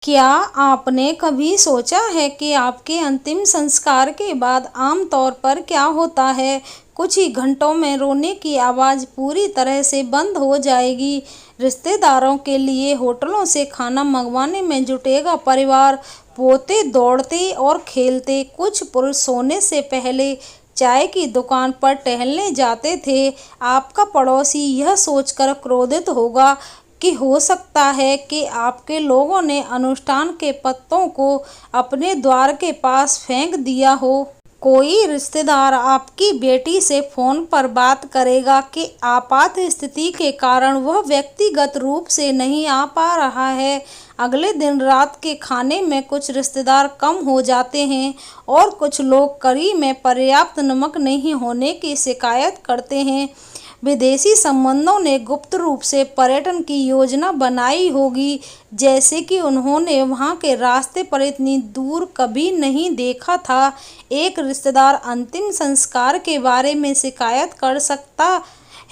क्या आपने कभी सोचा है कि आपके अंतिम संस्कार के बाद आम तौर पर क्या होता है? कुछ ही घंटों में रोने की आवाज़ पूरी तरह से बंद हो जाएगी। रिश्तेदारों के लिए होटलों से खाना मंगवाने में जुटेगा परिवार। पोते दौड़ते और खेलते, कुछ पुरुष सोने से पहले चाय की दुकान पर टहलने जाते थे। आपका पड़ोसी यह सोचकर क्रोधित होगा कि हो सकता है कि आपके लोगों ने अनुष्ठान के पत्तों को अपने द्वार के पास फेंक दिया हो। कोई रिश्तेदार आपकी बेटी से फोन पर बात करेगा कि आपात स्थिति के कारण वह व्यक्तिगत रूप से नहीं आ पा रहा है। अगले दिन रात के खाने में कुछ रिश्तेदार कम हो जाते हैं और कुछ लोग करी में पर्याप्त नमक नहीं होने की शिकायत करते हैं। विदेशी संबंधों ने गुप्त रूप से पर्यटन की योजना बनाई होगी, जैसे कि उन्होंने वहां के रास्ते पर इतनी दूर कभी नहीं देखा था। एक रिश्तेदार अंतिम संस्कार के बारे में शिकायत कर सकता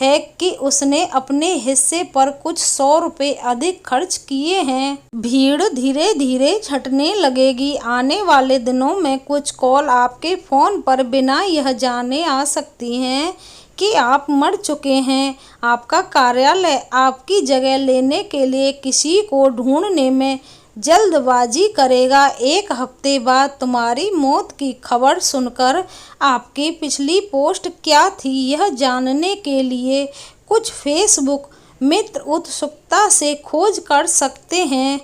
है कि उसने अपने हिस्से पर कुछ 100 रुपये अधिक खर्च किए हैं। भीड़ धीरे धीरे छंटने लगेगी। आने वाले दिनों में कुछ कॉल आपके फोन पर बिना यह जाने आ सकती हैं कि आप मर चुके हैं। आपका कार्यालय आपकी जगह लेने के लिए किसी को ढूंढने में जल्दबाजी करेगा। एक हफ्ते बाद तुम्हारी मौत की खबर सुनकर आपकी पिछली पोस्ट क्या थी यह जानने के लिए कुछ फेसबुक मित्र उत्सुकता से खोज कर सकते हैं।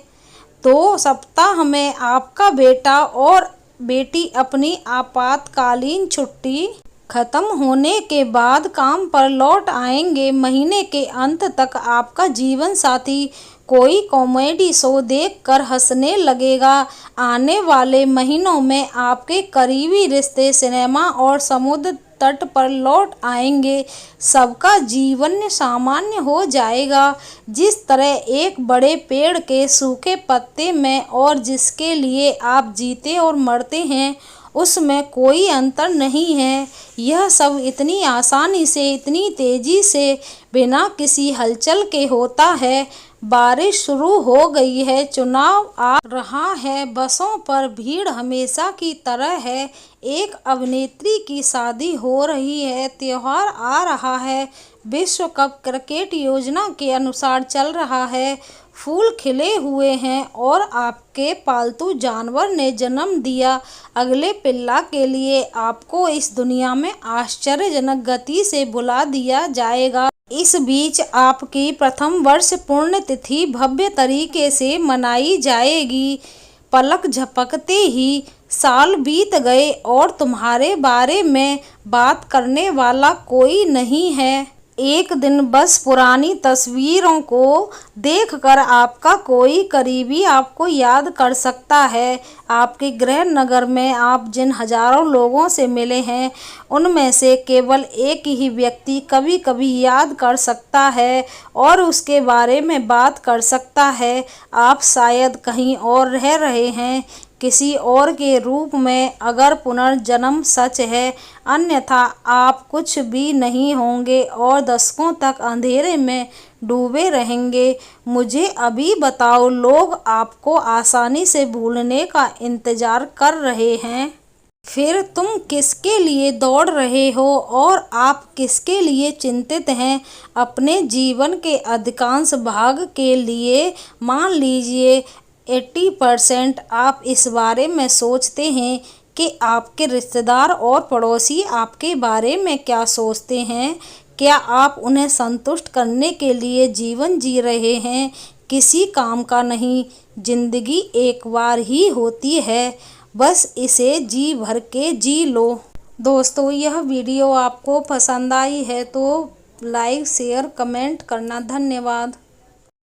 2 सप्ताह में आपका बेटा और बेटी अपनी आपातकालीन छुट्टी खत्म होने के बाद काम पर लौट आएंगे। महीने के अंत तक आपका जीवन साथी कोई कॉमेडी शो देखकर हंसने लगेगा। आने वाले महीनों में आपके करीबी रिश्ते सिनेमा और समुद्र तट पर लौट आएंगे। सबका जीवन सामान्य हो जाएगा, जिस तरह एक बड़े पेड़ के सूखे पत्ते में, और जिसके लिए आप जीते और मरते हैं उसमें कोई अंतर नहीं है। यह सब इतनी आसानी से, इतनी तेजी से, बिना किसी हलचल के होता है। बारिश शुरू हो गई है, चुनाव आ रहा है, बसों पर भीड़ हमेशा की तरह है, एक अभिनेत्री की शादी हो रही है, त्योहार आ रहा है, विश्व कप क्रिकेट योजना के अनुसार चल रहा है, फूल खिले हुए हैं और आपके पालतू जानवर ने जन्म दिया। अगले पिल्ला के लिए आपको इस दुनिया में आश्चर्यजनक गति से भुला दिया जाएगा। इस बीच आपकी प्रथम वर्ष पुण्यतिथि भव्य तरीके से मनाई जाएगी। पलक झपकते ही साल बीत गए और तुम्हारे बारे में बात करने वाला कोई नहीं है। एक दिन बस पुरानी तस्वीरों को देखकर आपका कोई करीबी आपको याद कर सकता है। आपके गृह नगर में आप जिन हजारों लोगों से मिले हैं, उनमें से केवल एक ही व्यक्ति कभी कभी याद कर सकता है और उसके बारे में बात कर सकता है। आप शायद कहीं और रह रहे हैं, किसी और के रूप में, अगर पुनर्जन्म सच है। अन्यथा आप कुछ भी नहीं होंगे और दशकों तक अंधेरे में डूबे रहेंगे। मुझे अभी बताओ, लोग आपको आसानी से भूलने का इंतजार कर रहे हैं। फिर तुम किसके लिए दौड़ रहे हो और आप किसके लिए चिंतित हैं? अपने जीवन के अधिकांश भाग के लिए, मान लीजिए 80%, आप इस बारे में सोचते हैं कि आपके रिश्तेदार और पड़ोसी आपके बारे में क्या सोचते हैं। क्या आप उन्हें संतुष्ट करने के लिए जीवन जी रहे हैं? किसी काम का नहीं। जिंदगी एक बार ही होती है, बस इसे जी भर के जी लो। दोस्तों, यह वीडियो आपको पसंद आई है तो लाइक, शेयर, कमेंट करना। धन्यवाद।